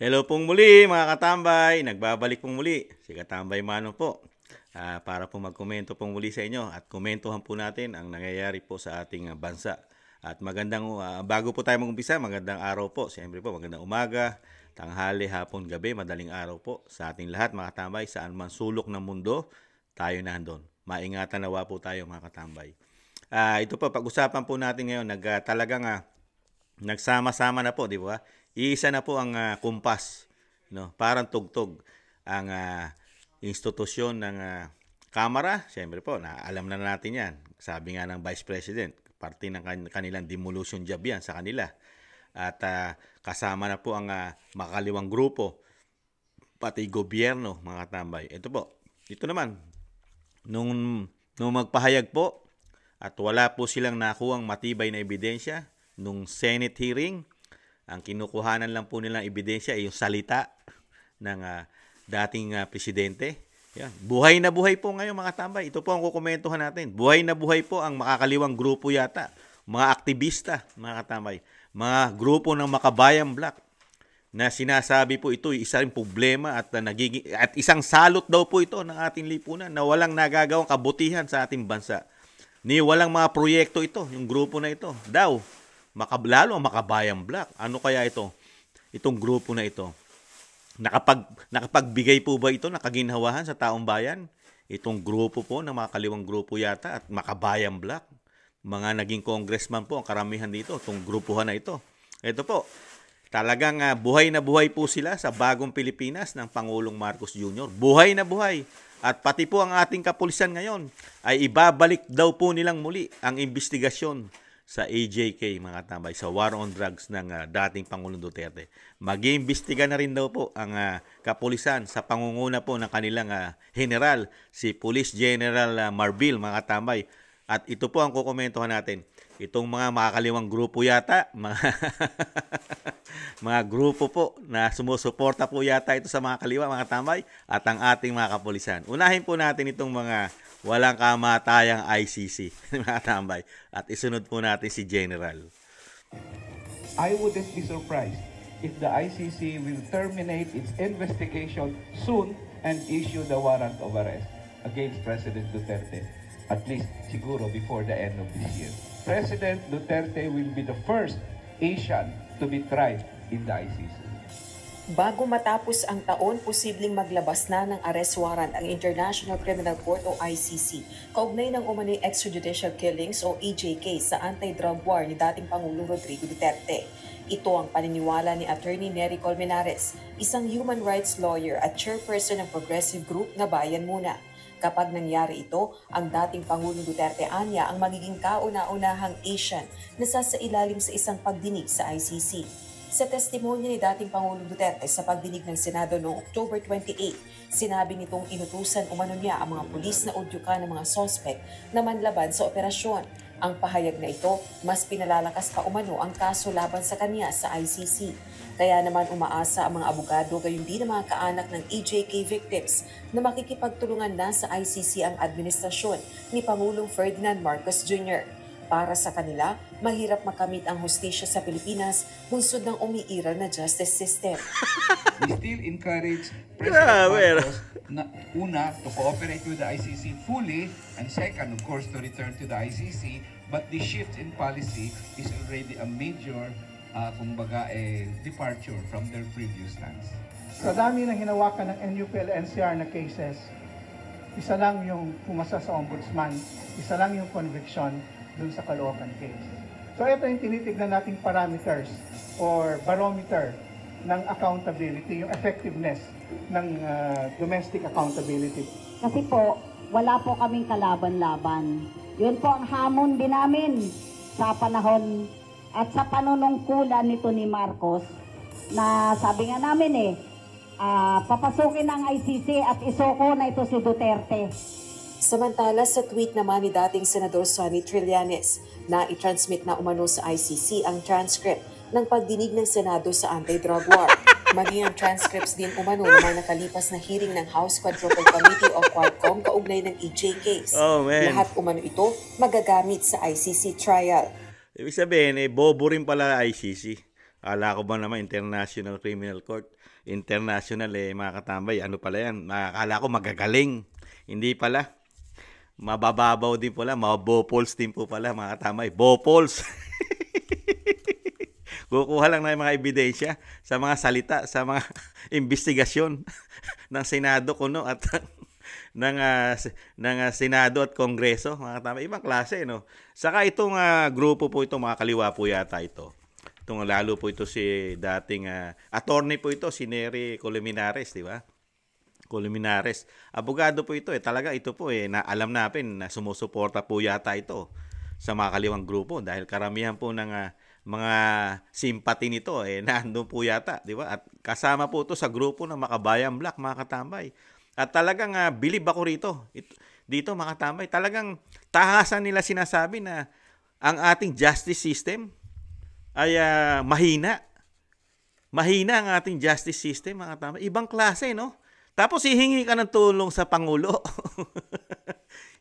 Hello pong muli mga katambay, nagbabalik pong muli si Katambay Mano po para po magkomento pong muli sa inyo at komentuhan po natin ang nangyayari po sa ating bansa. At bago po tayo mag-umpisa, magandang araw po, siyempre po magandang umaga, tanghali, hapon, gabi, madaling araw po sa ating lahat mga katambay, saan man sulok ng mundo, tayo nandun. Maingatan nawa po tayo mga katambay. Ito po, pag-usapan po natin ngayon, talagang nagsama-sama na po, di ba? Iisa na po ang kumpas, no? Parang tugtog ang institusyon ng Kamara. Siyempre po, alam na natin yan. Sabi nga ng Vice President, parte ng kanilang demolition job yan sa kanila. At kasama na po ang makaliwang grupo, pati gobyerno, mga tambay. Ito po, ito naman, nung magpahayag po, at wala po silang nakuhang matibay na ebidensya, nung Senate hearing, ang kinukuhanan lang po nilang ebidensya ay yung salita ng dating presidente. Yan. Buhay na buhay po ngayon mga tambay. Ito po ang kukomentuhan natin. Buhay na buhay po ang makakaliwang grupo yata. Mga aktivista, mga katambay. Mga grupo ng Makabayan Black na sinasabi po ito isa ring problema at isang salot daw po ito ng ating lipunan na walang nagagawang kabutihan sa ating bansa. Walang mga proyekto ito, yung grupo na ito. Lalo ang Makabayan Black. Ano kaya ito? Itong grupo na ito. Nakapagbigay po ba ito, nakaginhawahan sa taong bayan? Itong grupo po, na makakaliwang grupo yata, at Makabayan Black. Mga naging congressman po, ang karamihan dito, itong grupuhan na ito. Ito po, talagang buhay na buhay po sila sa bagong Pilipinas ng Pangulong Marcos Jr. Buhay na buhay. At pati po ang ating kapulisan ngayon ay ibabalik daw po nilang muli ang investigasyon sa AJK, mga tambay, sa war on drugs ng dating Pangulong Duterte. Mag-iimbestiga na rin daw po ang kapulisan sa pangunguna po ng kanilang general, si Police General Marbil, mga tambay. At ito po ang kukomentuhan natin. Itong mga makakaliwang grupo yata, mga grupo po na sumusuporta po yata ito sa mga kaliwa, mga tambay, at ang ating mga kapulisan. Unahin po natin itong mga walang kamatayang ICC, mga tambay. At isunod po natin si General. I wouldn't be surprised if the ICC will terminate its investigation soon and issue the warrant of arrest against President Duterte, at least siguro before the end of this year. President Duterte will be the first Asian to be tried in the ICC. Bago matapos ang taon, posibleng maglabas na ng arrest warrant ang International Criminal Court o ICC kaugnay ng umano'y extrajudicial killings o EJK sa anti-drug war ni dating Pangulong Rodrigo Duterte. Ito ang paniniwala ni Attorney Nery Colmenares, isang human rights lawyer at chairperson ng progressive group na Bayan Muna. Kapag nangyari ito, ang dating Pangulong Duterte anya ang magiging kauna-unahang Asian na sasailalim sa isang pagdinig sa ICC. Sa testimonya ni dating Pangulong Duterte sa pagdinig ng Senado noong October 28, sinabi nitong inutusan umano niya ang mga pulis na udyukan ng mga sospek na manlaban sa operasyon. Ang pahayag na ito, mas pinalalakas pa umano ang kaso laban sa kanya sa ICC. Kaya naman umaasa ang mga abogado gayon din ang mga kaanak ng EJK victims na makikipagtulungan na sa ICC ang administrasyon ni Pangulong Ferdinand Marcos Jr. Para sa kanila, mahirap makamit ang hustisya sa Pilipinas bunsod ng umiiral na justice system. We still encourage President Marcos una, to cooperate with the ICC fully, and second, of course, to return to the ICC. But the shift in policy is already a major, departure from their previous stance. Sa dami ng hinawakan ng NUPL-NCR na cases, isa lang yung pumasa sa ombudsman, isa lang yung conviction dun sa Caloocan case. So ito yung tinitignan nating parameters or barometer ng accountability, yung effectiveness ng domestic accountability. Kasi po, wala po kaming kalaban-laban. Yun po ang hamon din namin sa panahon at sa panunungkulan nito ni Marcos na sabi nga namin papasukin ang ICC at isoko na ito si Duterte. Samantala, sa tweet naman ni dating Senador Sonny Trillanes na i-transmit na umano sa ICC ang transcript ng pagdinig ng Senado sa anti-drug war. Maging ang transcripts din umano ng mga nakalipas na hearing ng House Quadruple Committee o Quadcom kaugnay ng EJ case. Lahat umano ito magagamit sa ICC trial. Ibig sabihin, bobo rin pala ICC. Akala ko ba naman International Criminal Court? International mga katambay, ano pala yan? Akala ko magagaling. Hindi pala. Mabababaw din pala, mabopols din po pala mga katambay. Bopols! Kukuha lang ng mga ebidensya sa mga salita, sa mga investigasyon ng Senado kuno at ng Senado at Kongreso, mga katambay. Ibang klase, no? Saka itong grupo po ito, mga kaliwa po yata ito. Itong lalo po ito si dating attorney po ito, si Nery Colmenares, di ba? Colmenares. Abogado po ito Talaga ito po na alam natin na sumusuporta po yata ito sa mga kaliwang grupo dahil karamihan po ng mga simpati nito nandun po yata, di ba? At kasama po ito sa grupo ng Makabayan Black, mga katambay. At talagang bilib ako rito. Dito, mga katambay, talagang tahasan nila sinasabi na ang ating justice system ay mahina. Mahina ang ating justice system, mga katambay. Ibang klase, no? Tapos hihingi ka ng tulong sa Pangulo.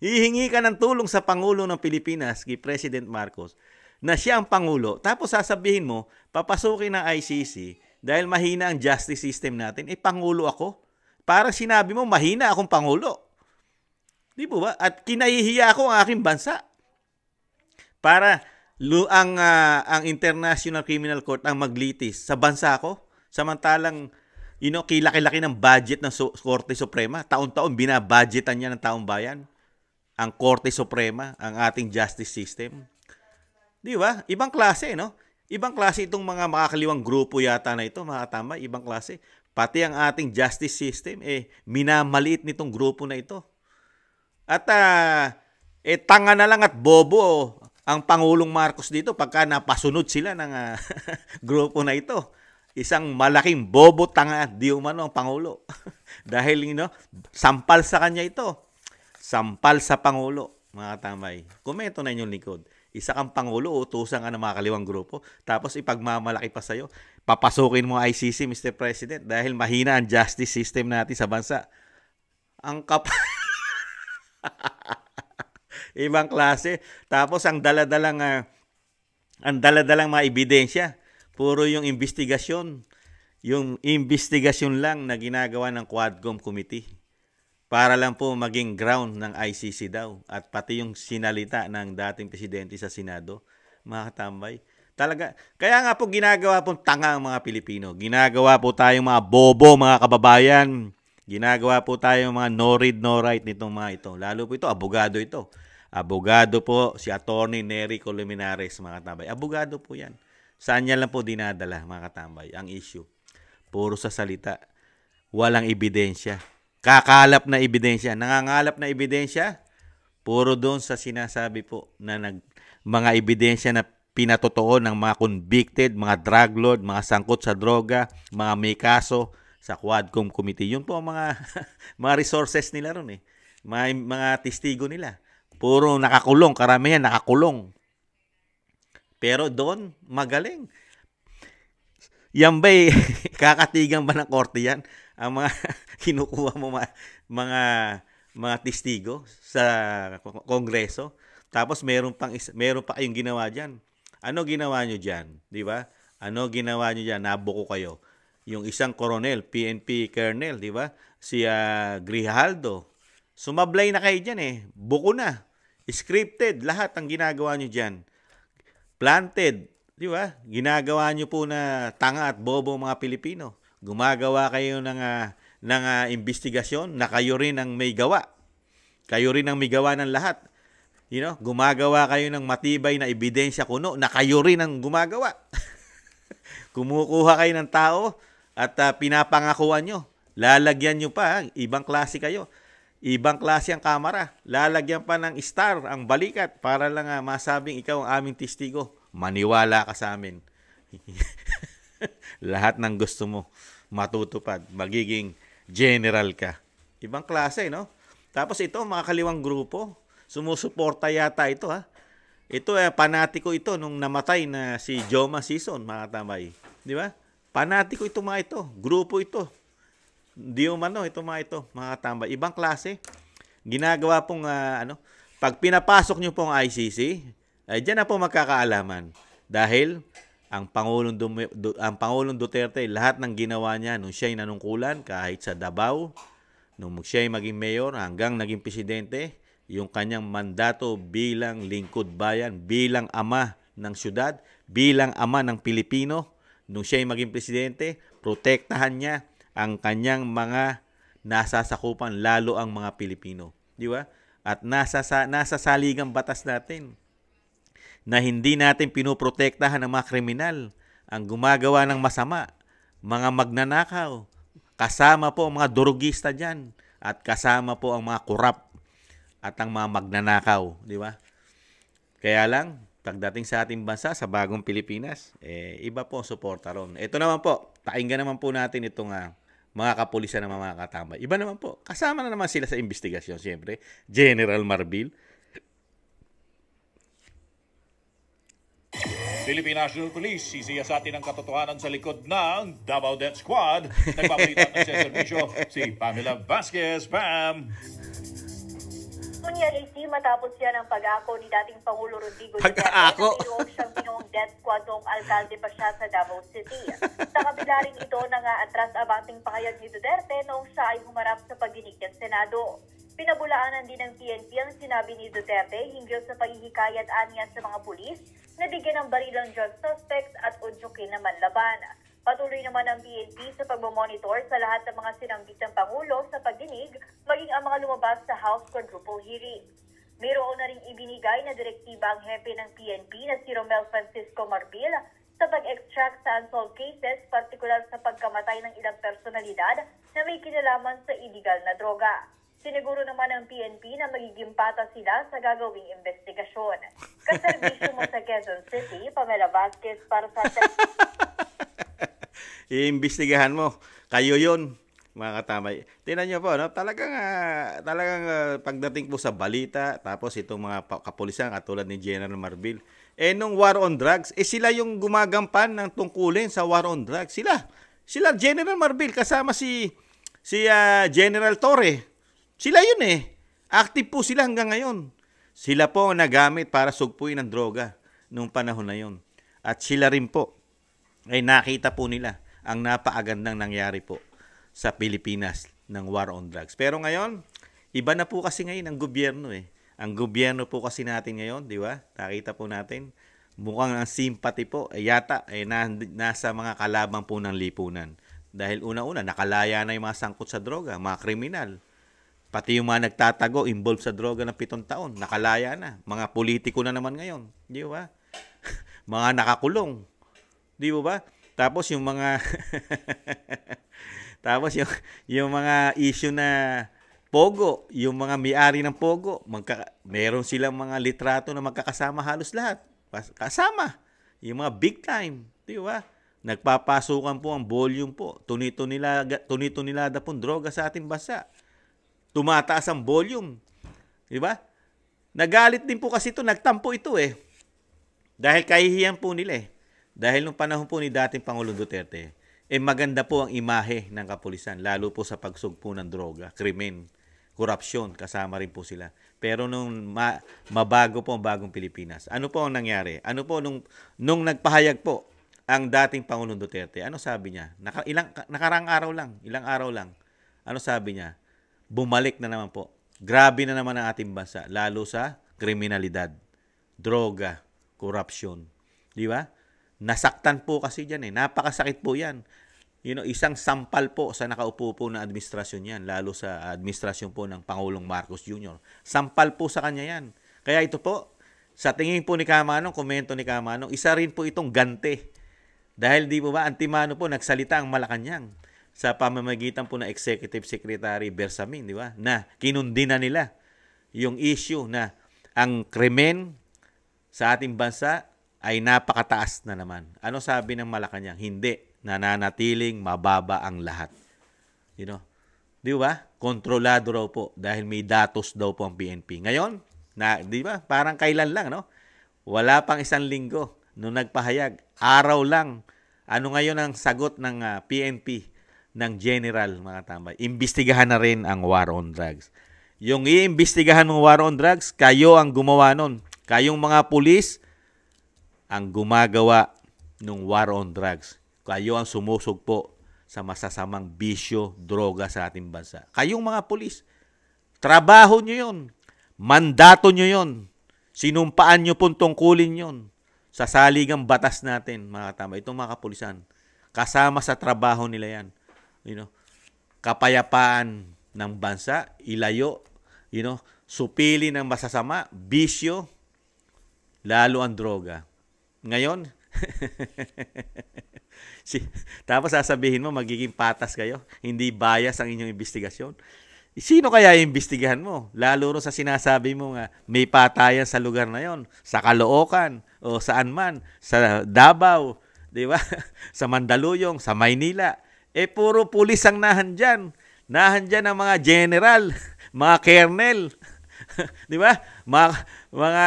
Hihingi ka ng tulong sa Pangulo ng Pilipinas, kay President Marcos, na siya ang Pangulo. Tapos sasabihin mo, papasukin ng ICC dahil mahina ang justice system natin. Pangulo ako. Para sinabi mo, mahina akong Pangulo. Di po ba? At kinahihiya ako ang aking bansa. Para ang International Criminal Court ang maglitis sa bansa ko. Samantalang, kilaki-laki ng budget ng Korte Suprema. Taon-taon binabudgetan niya ng taong bayan. Ang Korte Suprema, ang ating justice system. Di ba? Ibang klase, no? Ibang klase itong mga makakaliwang grupo yata na ito, mga katambay. Ibang klase. Pati ang ating justice system, minamaliit nitong grupo na ito. At, tanga na lang at bobo ang Pangulong Marcos dito pagka napasunod sila ng grupo na ito. Isang malaking bobo tanga at di umano ang Pangulo. Dahil, sampal sa kanya ito. Sampal sa Pangulo, mga katambay. Komento na inyong likod. Isa kang Pangulo, utusan ka ng mga kaliwang grupo, tapos ipagmamalaki pa sa'yo. Papasukin mo ICC, Mr. President, dahil mahina ang justice system natin sa bansa. Ang ibang klase. Tapos ang daladalang mga ebidensya. Puro yung investigasyon. Yung investigasyon lang na ginagawa ng Quadcom Committee. Para lang po maging ground ng ICC daw. At pati yung sinalita ng dating presidente sa Senado. Mga katambay. Talaga. Kaya nga po ginagawa po tanga ang mga Pilipino. Ginagawa po tayong mga bobo, mga kababayan. Ginagawa po tayong mga no read, no write nitong mga ito. Lalo po ito, abogado ito. Abogado po si Attorney Nery Colmenares, mga katambay. Abogado po yan. Saan niya lang po dinadala, mga katambay, ang issue? Puro sa salita. Walang ebidensya. Kakalap na ebidensya. Nangangalap na ebidensya. Puro doon sa sinasabi po na mga ebidensya na pinatotoo ng mga convicted, mga drug lord, mga sangkot sa droga, mga may kaso sa Quadcom Committee. Yun po ang mga, mga resources nila ron mga testigo nila. Puro nakakulong. Karamihan nakakulong. Pero doon, magaling. Yan ba'y kakatigan ba ng korte yan? Ang mga kinukuha mo mga testigo sa Kongreso. Tapos meron pa kayong ginawa diyan. Ano ginawa niyo diyan, 'di ba? Ano ginawa niyo diyan? Nabuko kayo. Yung isang colonel, PNP colonel, 'di ba? Si Grijaldo. Sumablay na kayo diyan Buko na. Scripted lahat ang ginagawa niyo diyan. Planted, 'di ba? Ginagawa niyo po na tanga at bobo mga Pilipino. Gumagawa kayo ng investigasyon na kayo rin ang may gawa. Kayo rin ang may gawa ng lahat. Gumagawa kayo ng matibay na ebidensya kuno na kayo rin ang gumagawa. Kumukuha kayo ng tao at pinapangakuan nyo. Lalagyan nyo pa, ibang klase kayo. Ibang klase ang kamera. Lalagyan pa ng star ang balikat para lang masabing ikaw ang aming testigo. Maniwala ka sa amin. Lahat ng gusto mo matutupad. Magiging general ka. Ibang klase, no? Tapos ito, mga kaliwang grupo, sumusuporta yata ito, ha? Ito, panatiko ito nung namatay na si Joma Sison, mga katambay. Di ba? Panatiko ito, mga ito. Grupo ito. Di umano, ito mga ito, mga katambay. Ibang klase. Ginagawa pong, pag pinapasok nyo pong ICC, ay dyan na po magkakaalaman. Dahil ang Pangulong Duterte, lahat ng ginawa niya nung siya'y nanungkulan, kahit sa Davao, nung siya'y maging mayor hanggang naging presidente, yung kanyang mandato bilang lingkod bayan, bilang ama ng syudad, bilang ama ng Pilipino, nung siya'y maging presidente, protektahan niya ang kanyang mga nasasakupan, lalo ang mga Pilipino. Di ba? At nasa saligang batas natin na hindi natin pinoprotektahan ng mga kriminal, ang gumagawa ng masama, mga magnanakaw, kasama po ang mga durugista dyan, at kasama po ang mga korap at ang mga magnanakaw, di ba? Kaya lang, pagdating sa ating bansa, sa bagong Pilipinas, iba po ang suporta ron. Ito naman po, pakinggan naman po natin itong mga kapulisan ng mga katambay. Iba naman po, kasama na naman sila sa investigasyon, siyempre, General Marbil. Philippine National Police, sisiyasatin ang katotohanan sa likod ng Davao Death Squad. Nagpabalita ng sa serbisyo, si Pamela Vasquez. Pam! Ngunyan AC matapos yan ang pag-ako ni dating Pangulo Rodrigo Duterte Pag-ako? na mayroong siyang binuong death squad noong alkalde pa siya sa Davao City. Sa kabila rin ito na nga atras abanting pahayag ni Duterte noong siya ay humarap sa pagdinig ng Senado. Pinabulaanan din ng PNP ang sinabi ni Duterte hinggil sa paghihikayat aniyan sa mga pulis na bigyan ng barilang drug suspects at udyukin na manlaban. Patuloy naman ang PNP sa pagmamonitor sa lahat ng mga sinambit ng Pangulo sa pagdinig, maging ang mga lumabas sa House Quadruple Hearing. Mayroon na rin ibinigay na direktiba ang hepe ng PNP na si Romel Francisco Marbil sa pag-extract sa unsolved cases, partikular sa pagkamatay ng ilang personalidad na may kinalaman sa illegal na droga. Siniguro naman ng PNP na magiging patas sila sa gagawing investigasyon. Kaserbisyo mo sa Quezon City, Pamela Vasquez para sa... Iimbestigahan mo. Kayo yun, mga katamay. Tingnan nyo po, no? talagang pagdating po sa balita, tapos itong mga kapulisan, katulad ni General Marbil, nung war on drugs, sila yung gumagampan ng tungkulin sa war on drugs. Sila General Marbil, kasama si General Torre. Sila yun Active po sila hanggang ngayon. Sila po ang nagamit para sugpuin ng droga nung panahon na yun. At sila rin po ay nakita po nila ang napakagandang nangyari po sa Pilipinas ng war on drugs. Pero ngayon, iba na po kasi ngayon ang gobyerno Ang gobyerno po kasi natin ngayon, di ba? Nakita po natin, mukhang ang sympathy po yata nasa mga kalabang po ng lipunan. Dahil una-una, nakalaya na yung mga sangkot sa droga, mga kriminal. Pati yung mga nagtatago, involved sa droga ng 7 taon, nakalaya na. Mga politiko na naman ngayon, di ba? Mga nakakulong, di ba? Tapos yung mga yung mga issue na Pogo, yung mga may-ari ng Pogo, meron silang mga litrato na magkakasama halos lahat. Kasama. Yung mga big time, di ba? Nagpapasukan po ang volume po. Tunito-nilada pong droga sa ating bansa. Tumataas ang volume. Di ba? Nagalit din po kasi ito, nagtampo ito Dahil kahihiyan po nila Dahil nung panahon po ni dating Pangulong Duterte, maganda po ang imahe ng kapulisan, lalo po sa pagsugpo ng droga, krimen, korupsyon, kasama rin po sila. Pero nung mabago po ang bagong Pilipinas, ano po ang nangyari? Ano po nung nagpahayag po ang dating Pangulong Duterte, ano sabi niya? Ilang araw lang. Ano sabi niya? Bumalik na naman po. Grabe na naman ang ating bansa, lalo sa kriminalidad, droga, korupsyon. Di ba? Nasaktan po kasi dyan Napakasakit po yan. Isang sampal po sa nakaupo po na administrasyon yan, lalo sa administrasyon po ng Pangulong Marcos Jr. Sampal po sa kanya yan. Kaya ito po, sa tingin po ni Kamanong, komento ni Kamanong, isa rin po itong gante. Dahil di po ba, Antimano po, nagsalita ang Malacanang sa pamamagitan po ng Executive Secretary Bersamin, di ba? Na kinundi na nila yung issue na ang krimen sa ating bansa ay napakataas na naman. Ano sabi ng Malacanang? Hindi. Nananatiling mababa ang lahat. Di ba? Kontrolado raw po dahil may datos daw po ang PNP. Ngayon, di ba? Parang kailan lang, no? Wala pang 1 linggo nung nagpahayag. Araw lang. Ano ngayon ang sagot ng PNP ng General, mga tambay? Imbestigahan na rin ang war on drugs. Yung iimbestigahan ng war on drugs, kayo ang gumawa nun. Kayong mga pulis ang gumagawa ng war on drugs. Kayo ang sumusugpo sa masasamang bisyo, droga sa ating bansa. Kayong mga pulis, trabaho nyo yun. Mandato nyo yun. Sinumpaan nyo pong tungkulin yun sa saligang batas natin, mga katama. Itong mga kapulisan, kasama sa trabaho nila yan. Kapayapaan ng bansa, ilayo, supili ng masasama, bisyo, lalo ang droga. Ngayon, tapos sasabihin mo, magiging patas kayo, hindi bias ang inyong investigasyon. Sino kaya iimbestigahan mo? Lalo rin sa sinasabi mo nga, may patayan sa lugar na yon, sa Caloocan, o saan man, sa Davao, di ba? Sa Mandaluyong, sa Maynila. Puro pulis ang nahandyan. Nahandyan ang mga general, mga colonel, di ba? Mga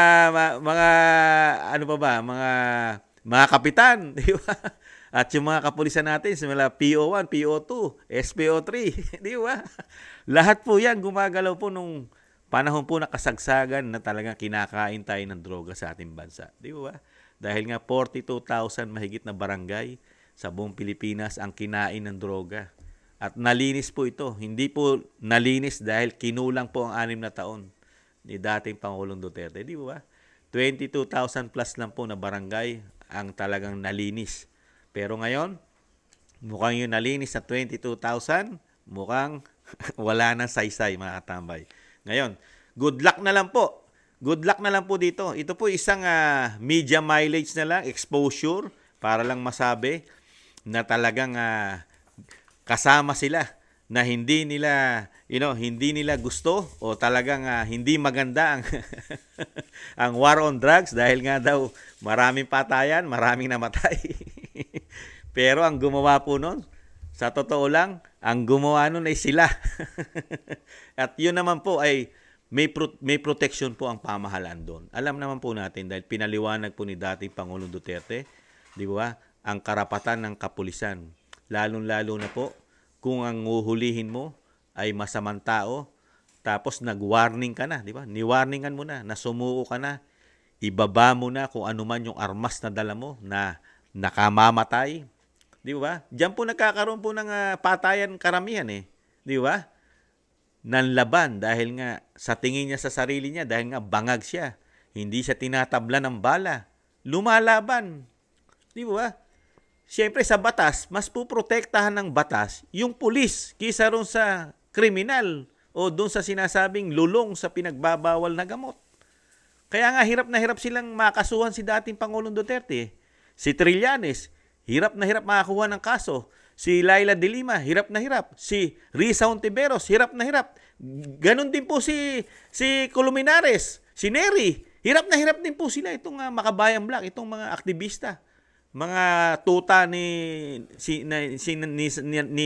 ano pa ba? Mga kapitan, di ba? At yung mga kapulisan natin, simula PO1, PO2, SPO3, di ba? Lahat po yan gumagalaw po nung panahon po na kasagsagan na talagang kinakain tayo ng droga sa ating bansa. Di ba? Dahil nga 42,000 mahigit na barangay sa buong Pilipinas ang kinain ng droga. At nalinis po ito. Hindi po nalinis dahil kinulang po ang 6 na taon ni dating Pangulong Duterte. Di ba? 22,000 plus lang po na barangay ang talagang nalinis. Pero ngayon, mukhang yung nalinis sa 22,000, mukhang wala nang saysay, mga katambay. Ngayon, good luck na lang po. Good luck na lang po dito. Ito po isang media mileage na lang, exposure, para lang masabi na talagang kasama sila na hindi nila, hindi nila gusto o talagang hindi maganda ang ang war on drugs dahil nga daw maraming patayan, maraming namatay. Pero ang gumawa po nun, sa totoo lang, ang gumawa nun ay sila. At yun naman po ay may protection po ang pamahalaan doon. Alam naman po natin dahil pinaliwanag po ni dating Pangulong Duterte, di ba, ang karapatan ng kapulisan. Lalong-lalo na po kung ang uhulihin mo ay masamang tao, tapos nag-warning ka na, di ba? Ni-warningan mo na, nasumuko ka na, ibaba mo na kung ano man yung armas na dala mo na nakamamatay. Di ba? Diyan po nagkakaroon po ng patayan karamihan Di ba? Nanlaban dahil nga sa tingin niya sa sarili niya, dahil nga bangag siya. Hindi siya tinatabla ng bala. Lumalaban. Di ba? Siyempre sa batas, mas puprotektahan ng batas yung pulis kaysa ron sa kriminal o doon sa sinasabing lulong sa pinagbabawal na gamot. Kaya nga hirap na hirap silang makasuhan si dating Pangulong Duterte. Si Trillanes, hirap na hirap makakuha ng kaso. Si Laila de Lima, hirap na hirap. Si Risa Hontiveros, hirap na hirap. Ganon din po si Colmenares, si Neri. Hirap na hirap din po sila itong Makabayan Black, itong mga aktivista. Mga tuta ni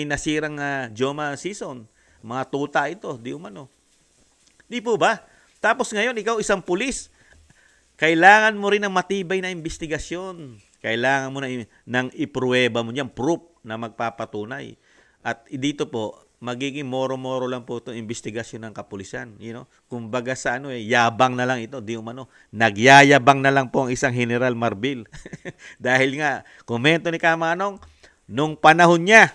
nasirang Joma Sison. Mga tuta ito, di umano. Di po ba? Tapos ngayon, ikaw isang pulis, kailangan mo rin ng matibay na investigasyon. Kailangan mo ng ipruweba mo niyan, proof na magpapatunay. At dito po, magiging moro-moro lang po itong investigasyon ng kapulisan. Kumbaga sa yabang na lang ito, di umano. Nagyayabang na lang po ang isang General Marbil. Dahil nga, komento ni Kamanong, nung panahon niya,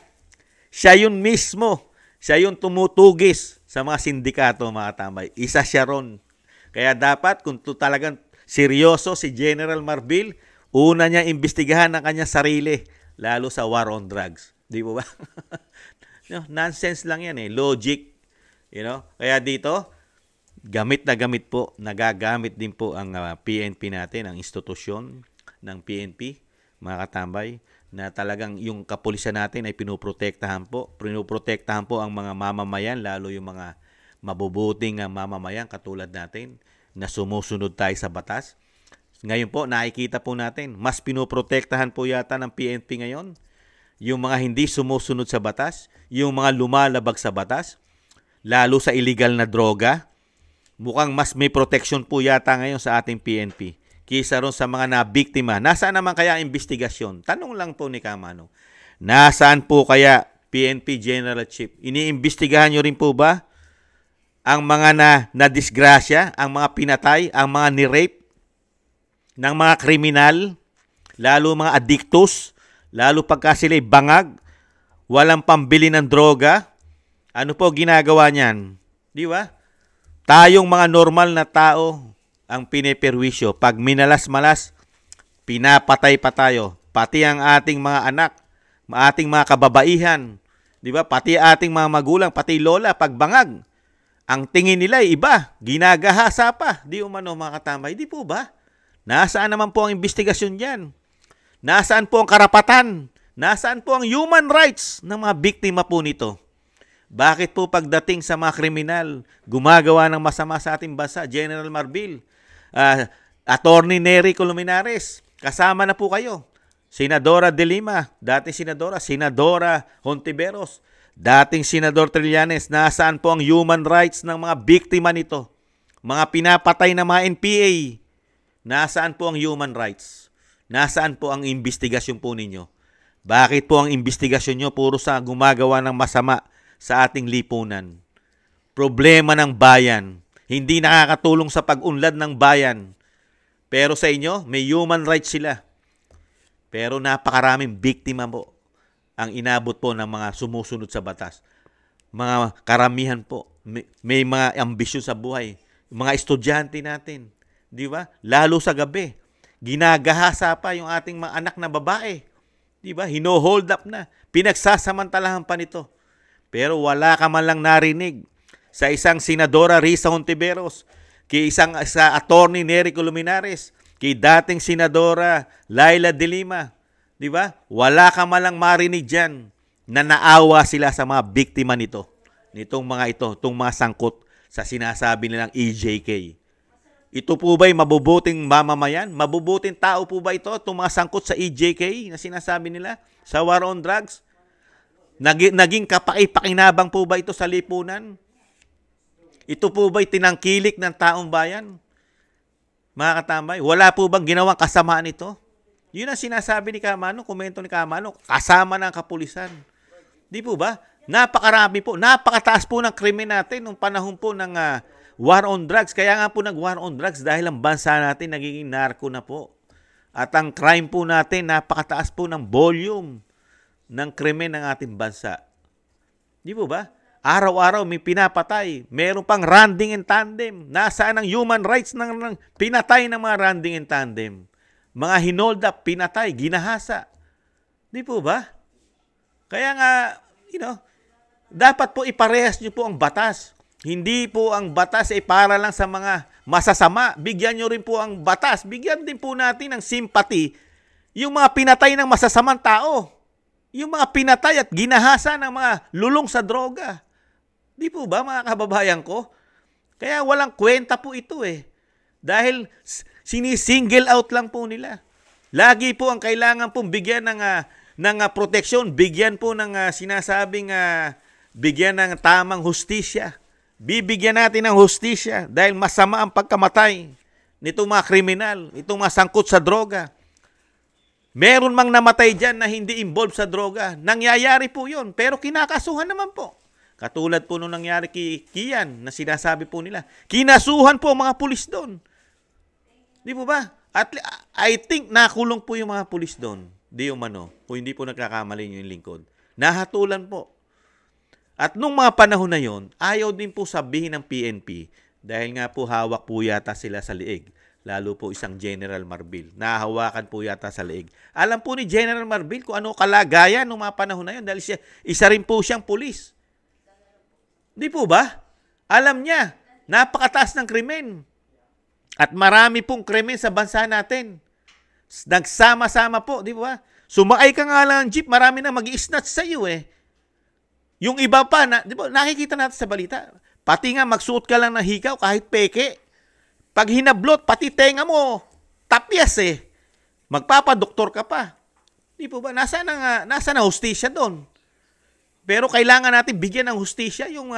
siya yun mismo, siya yung tumutugis sa mga sindikato, mga tambay. Isa siya ron. Kaya dapat, kung talagang seryoso si General Marbil, una niya imbestigahan ang kanyang sarili, lalo sa war on drugs. Di ba? Nonsense lang yan logic. Kaya dito, gamit na gamit po, nagagamit din po ang PNP natin, ang institusyon ng PNP, mga katambay, na talagang yung kapulisan natin ay pinoprotektahan po ang mga mamamayan, lalo yung mga mabubuting mamamayan katulad natin na sumusunod tayo sa batas. Ngayon po, nakikita po natin, mas pinoprotektahan po yata ng PNP ngayon yung mga hindi sumusunod sa batas, yung mga lumalabag sa batas, lalo sa illegal na droga. Mukhang mas may protection po yata ngayon sa ating PNP kaysa ron sa mga nabiktima. Nasaan naman kaya ang investigasyon? Tanong lang po ni Kamano. Nasaan po kaya PNP General Chief? Iniimbestigahan nyo rin po ba ang mga na disgrasya, ang mga pinatay, ang mga ni-rape ng mga kriminal? lalo mga addictus, lalo pagka sila'y bangag, walang pambili ng droga, ano po ginagawa niyan? Di ba? Tayong mga normal na tao ang pineperwisyo. Pag minalas-malas, pinapatay pa tayo. Pati ang ating mga anak, ating mga kababaihan, di ba? Pati ating mga magulang, pati lola, pag bangag. Ang tingin nila ay iba, ginagahasa pa. Di umano mga katambay, di po ba? Nasaan naman po ang investigasyon diyan? Nasaan po ang karapatan? Nasaan po ang human rights ng mga biktima po nito? Bakit po pagdating sa mga kriminal, gumagawa ng masama sa ating bansa, General Marbil, Attorney Nery Colmenares, kasama na po kayo. Senadora De Lima, dating senadora, Senadora Hontiveros, dating Senador Trillanes, nasaan po ang human rights ng mga biktima nito? Mga pinapatay na mga NPA, nasaan po ang human rights? Nasaan po ang investigasyon po ninyo? Bakit po ang investigasyon nyo puro sa gumagawa ng masama sa ating lipunan? Problema ng bayan. Hindi nakakatulong sa pag-unlad ng bayan. Pero sa inyo, may human rights sila. Pero napakaraming biktima po ang inabot po ng mga sumusunod sa batas. Mga karamihan po, may mga ambisyon sa buhay. Mga estudyante natin, di ba? Lalo sa gabi, ginagahasa pa yung ating mga anak na babae. Di ba? Hino-hold up na. Pinagsasamantalahan pa nito. Pero wala ka man lang narinig sa isang Senadora Risa Hontiveros, sa Attorney Nery Colmenares, kay dating Senadora Laila De Lima. Di ba? Wala ka man lang marinig dyan na naawa sila sa mga biktima nito. Nitong mga ito, itong mga sangkot sa sinasabi nilang EJK. Ito po ba'y mabubuting mamamayan? Mabubuting tao po ba ito? Itong mga sangkot sa EJK na sinasabi nila sa war on drugs? Naging kapaki-pakinabang po ba ito sa lipunan? Ito po ba'y tinangkilik ng taong bayan? Mga katambay, wala po bang ginawang kasamaan ito? Yun ang sinasabi ni Kamano, komento ni Kamano, kasama ng kapulisan. Di po ba? Napakarami po, napakataas po ng krimen natin nung panahon po ng war on drugs. Kaya nga po nag-war on drugs dahil ang bansa natin nagiging narco na po. At ang crime po natin, napakataas po ng volume ng krimen ng ating bansa. Di po ba? Araw-araw may pinapatay. Meron pang randing and tandem. Nasaan ang human rights ng pinatay ng mga randing and tandem? Mga hinold up, pinatay, ginahasa. Di po ba? Kaya nga, dapat po iparehas nyo po ang batas. Hindi po ang batas ay para lang sa mga masasama. Bigyan nyo rin po ang batas. Bigyan din po natin ng sympathy yung mga pinatay ng masasamang tao. Yung mga pinatay at ginahasa ng mga lulong sa droga. Di po ba mga kababayan ko? Kaya walang kwenta po ito eh. Dahil sinisingle out lang po nila. Lagi po ang kailangan pong bigyan ng proteksyon, bigyan po ng sinasabing bigyan ng tamang hustisya. Bibigyan natin ng hustisya dahil masama ang pagkamatay nitong mga kriminal, itong mga sangkot sa droga. Meron mang namatay dyan na hindi involved sa droga. Nangyayari po yun, pero kinakasuhan naman po. Katulad po nung nangyari kay Kian na sinasabi po nila. Kinasuhan po ang mga pulis doon. Di po ba? At I think nakulong po yung mga pulis doon. Di umano. Kung hindi po nagkakamali yung lingkod. Nahatulan po. At nung mga panahon na yon, ayaw din po sabihin ng PNP dahil nga po hawak po yata sila sa liig. Lalo po isang General Marbil. Nahawakan po yata sa liig. Alam po ni General Marbil kung ano kalagayan nung mga panahon na yon dahil isa rin po siyang pulis. Di po ba? Alam niya, napakataas ng krimen. At marami pong krimen sa bansa natin. Nagsama-sama po, di ba? Sumakay ka nga lang ng jeep, marami na mag-i-snatch sa iyo eh. Yung iba pa, di ba, nakikita natin sa balita, pati nga magsuot ka lang ng hikaw kahit peke. Pag hinablot, pati tenga mo, tapyas eh. Magpapadoktor ka pa. Di po ba? Nasa na hustisya doon. Pero kailangan natin bigyan ng hustisya yung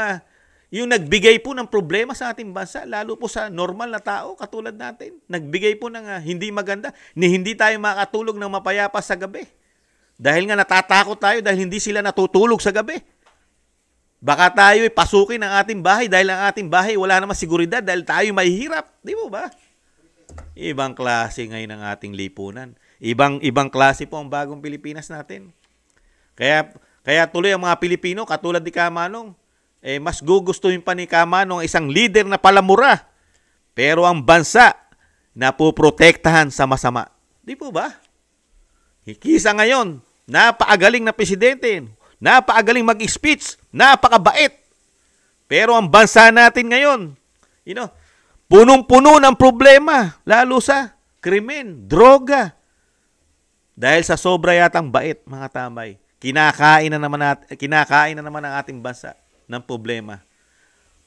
nagbigay po ng problema sa ating bansa, lalo po sa normal na tao katulad natin. Nagbigay po ng hindi maganda, hindi tayo makatulog ng mapayapa sa gabi. Dahil nga natatakot tayo dahil hindi sila natutulog sa gabi. Baka tayo pasukin ang ating bahay dahil ang ating bahay wala namang seguridad dahil tayo mahihirap. Di mo ba? Ibang klase ngayon ang ating lipunan. Ibang klase po ang bagong Pilipinas natin. Kaya tuloy ang mga Pilipino, katulad ni Kamanong, mas gugustuhin pa ni Kamanong isang leader na palamura. Pero ang bansa na poprotektahan sa masama. Di po ba? Kisa ngayon, napakagaling na presidente, napakagaling mag-speech, napakabait. Pero ang bansa natin ngayon, punong-puno ng problema, lalo sa krimen, droga. Dahil sa sobra yatang bait, mga tambay, kinakain na naman ang ating bansa ng problema.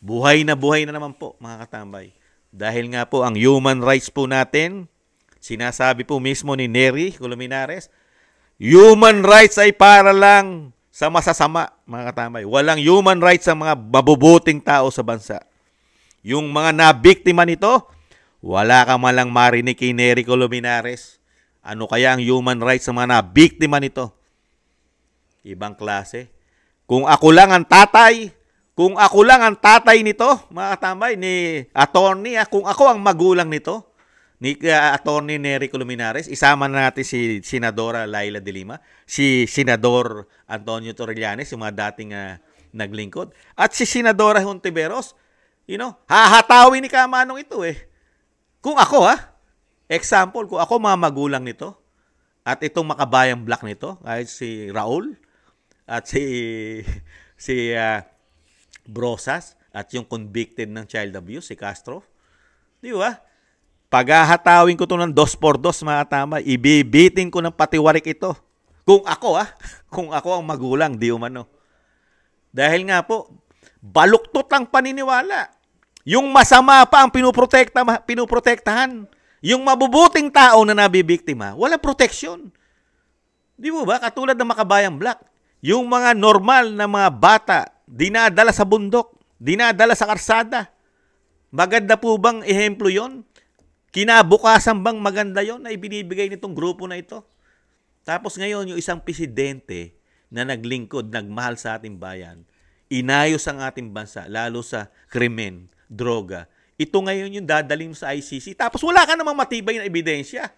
Buhay na naman po, mga katambay. Dahil nga po ang human rights po natin, sinasabi po mismo ni Nery Colmenares, human rights ay para lang sa masasama, mga katambay. Walang human rights sa mga mabubuting tao sa bansa. Yung mga nabiktima nito, wala ka malang marinig kay Nery Colmenares. Ano kaya ang human rights sa mga nabiktima nito? Ibang klase. Kung ako lang ang tatay nito, mga katambay, ni attorney, kung ako ang magulang nito, ni attorney Nery Colmenares, isama na natin si Senadora Laila de Lima, si Senador Antonio Torrellanes, yung mga dating naglingkod, at si Senadora Hontiveros, hahatawin ni Kamanong ito Kung ako example, kung ako mga magulang nito, at itong makabayang black nito, kahit si Raul, at si Brosas, at yung convicted ng child abuse, si Castro, di ba? Paghahatawin ko ito ng 2x2, mga tama, ibibitin ko ng patiwarik ito. Kung ako, kung ako ang magulang, di umano. Dahil nga po, baluktot ang paniniwala. Yung masama pa ang pinoprotektahan. Yung mabubuting tao na nabibiktima, walang proteksyon. Di ba? Katulad ng Makabayang Black. Yung mga normal na mga bata, dinadala sa bundok, dinadala sa karsada. Maganda po bang ehemplo yon? Kinabukasan bang maganda yon na ibinibigay nitong grupo na ito? Tapos ngayon, yung isang presidente na naglingkod, nagmahal sa ating bayan, inayos ang ating bansa, lalo sa krimen, droga. Ito ngayon yung dadaling sa ICC. Tapos wala ka namang matibay na ebidensya.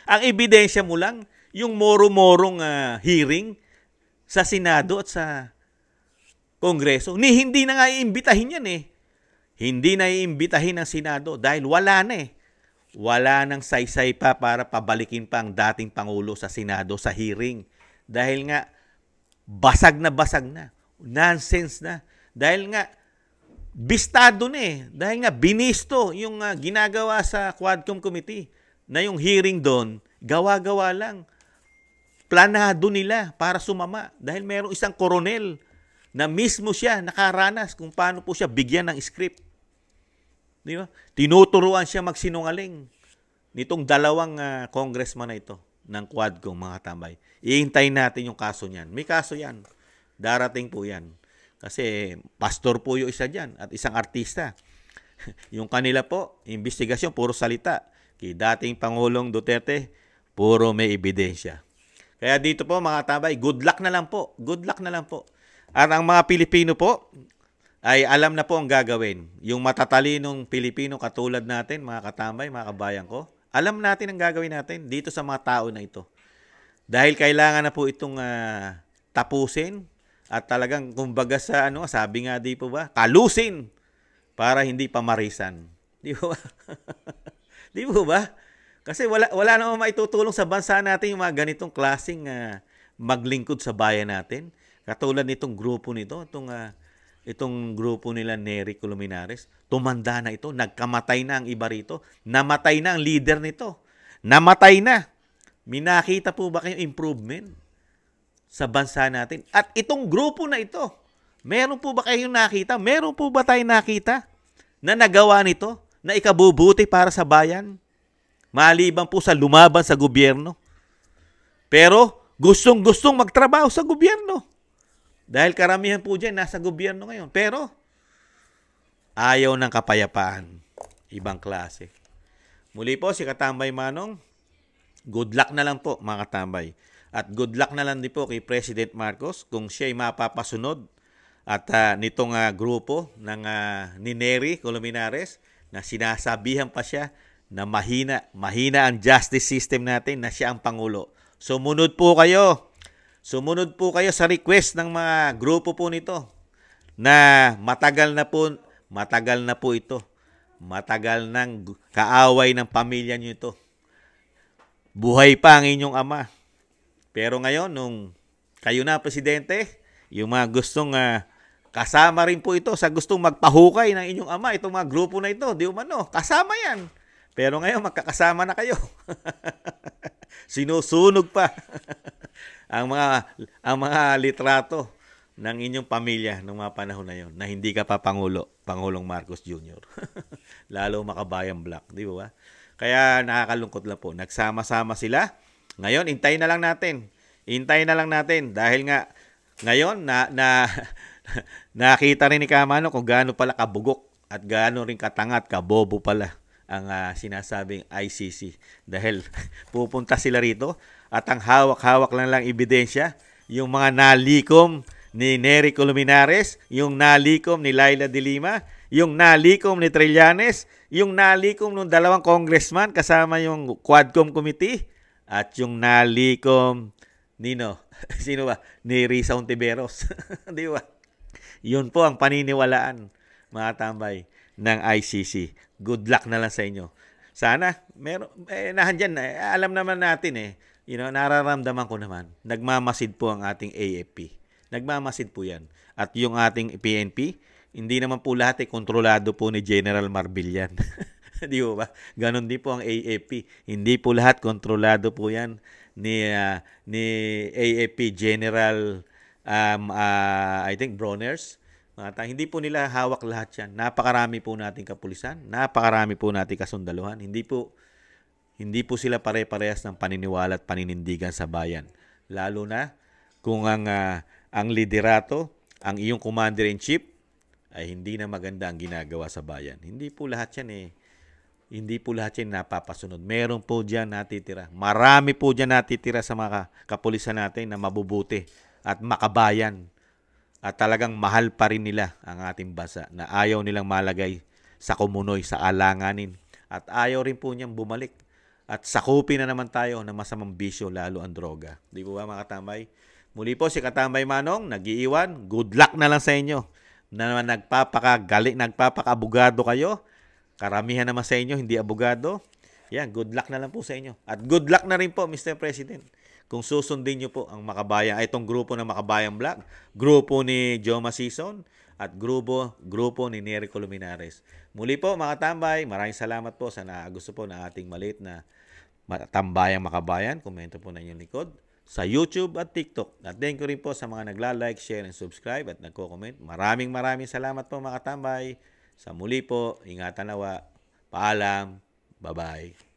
Ang ebidensya mo lang, yung moro-morong hearing sa Senado at sa Kongreso. Hindi na nga iimbitahin yan Hindi na iimbitahin ng Senado dahil wala na Wala nang saysay pa para pabalikin pa ang dating Pangulo sa Senado sa hearing. Dahil nga, basag na. Nonsense na. Dahil nga, bistado na Dahil nga, binisto yung ginagawa sa Quadcom Committee na yung hearing doon, gawa-gawa lang. Planado nila para sumama. Dahil merong isang koronel na mismo siya nakaranas kung paano po siya bigyan ng script. Di ba? Tinuturuan siya magsinungaling nitong dalawang congressman na ito ng Quadcom, mga tambay. Ihintayin natin yung kaso niyan. May kaso yan. Darating po yan. Kasi pastor po yung isa dyan at isang artista. Yung kanila po, investigasyon, puro salita. Kay dating Pangulong Duterte, puro may ebidensya. Kaya dito po, mga tambay, good luck na lang po. Good luck na lang po. At ang mga Pilipino po, ay alam na po ang gagawin. Yung matatalinong Pilipino katulad natin, mga katambay, mga kabayan ko, alam natin ang gagawin natin dito sa mga tao na ito. Dahil kailangan na po itong tapusin at talagang kumbaga sa sabi nga di po ba, kalusin para hindi pamarisan. Di po ba? Di po ba? Kasi wala namang maitutulong sa bansa natin yung mga ganitong klaseng maglingkod sa bayan natin. Katulad nitong grupo nito, itong grupo nila Nery Colmenares, tumanda na ito, nagkamatay na ang iba rito, namatay na ang leader nito, namatay na. Minakita po ba kayong improvement sa bansa natin? At itong grupo na ito, meron po ba kayong nakita? Meron po ba tayong nakita na nagawa nito, na ikabubuti para sa bayan? Maliban po sa lumaban sa gobyerno. Pero gustong-gustong magtrabaho sa gobyerno. Dahil karamihan po dyan nasa gobyerno ngayon. Pero ayaw ng kapayapaan. Ibang klase. Muli po si Katambay Manong, good luck na lang po mga katambay. At good luck na lang din po kay President Marcos kung siya'y mapapasunod at nitong grupo ng ni Nery Colmenares na sinasabihan pa siya na mahina ang justice system natin, na siya ang Pangulo. Sumunod po kayo. Sumunod po kayo sa request ng mga grupo po nito na matagal na po ito. Matagal nang kaaway ng pamilya nyo ito. Buhay pa ang inyong ama. Pero ngayon, nung kayo na presidente, yung mga gustong kasama rin po ito sa gustong magpahukay ng inyong ama, itong mga grupo na ito, di umano, kasama yan. Pero ngayon, magkakasama na kayo. Sinusunog pa ang mga litrato ng inyong pamilya nung mga panahon na yon na hindi ka pa Pangulong Marcos Jr. Lalo makabayang black, di ba? Kaya nakakalungkot lang po. Nagsama-sama sila. Ngayon, hintayin na lang natin. Hintayin na lang natin dahil nga ngayon nakita rin ni Kamano kung gaano pala kabugok at gaano rin katanga at kabobo pala ang sinasabing ICC. Dahil pupunta sila rito at ang hawak-hawak lang ebidensya, yung mga nalikom ni Nery Colmenares, yung nalikom ni Laila de Lima, yung nalikom ni Trillanes, yung nalikom ng 2 congressman kasama yung Quadcom Committee, at yung nalikom sino ba? Ni Risa Ontiveros. Di ba? Yun po ang paniniwalaan, mga tambay, ng ICC. Good luck na lang sa inyo. Sana, alam naman natin nararamdaman ko naman, nagmamasid po ang ating AFP. Nagmamasid po yan. At yung ating PNP, hindi naman po lahat kontrolado po ni General Marbillan. Di ba? Ganon din po ang AFP. Hindi po lahat kontrolado po yan ni AFP General I think Broners. Hindi po nila hawak lahat yan. Napakarami po nating kapulisan, napakarami po nating kasundaluhan. Hindi po sila pare-parehas ng paniniwala at paninindigan sa bayan. Lalo na kung ang liderato, ang iyong commander-in-chief ay hindi na maganda ang ginagawa sa bayan. Hindi po lahat yan Hindi po lahat yan napapasunod. Meron po dyan natitira. Marami po dyan natitira sa mga kapulisan natin na mabubuti at makabayan. At talagang mahal pa rin nila ang ating bansa na ayaw nilang malagay sa kumunoy, sa alanganin. At ayaw rin po niyang bumalik. At sakupin na naman tayo ng masamang bisyo, lalo ang droga. Di po ba mga katambay? Muli po si Katambay Manong, nag-iiwan. Good luck na lang sa inyo na nagpapaka-abogado kayo. Karamihan naman sa inyo, hindi abogado. Yan, good luck na lang po sa inyo. At good luck na rin po, Mr. President, kung susundin nyo po ang Makabayan, itong grupo ng Makabayang Black, grupo ni Joma Sison, at grupo ni Nery Colmenares. Muli po, mga tambay, maraming salamat po sa gusto po ng ating maliit na tambayang Makabayan. Komento po na inyong likod sa YouTube at TikTok. At thank you rin po sa mga nagla-like, share, and subscribe at nagko-comment. Maraming salamat po, mga tambay. Sa muli po, ingatan nawa. Paalam. Bye-bye.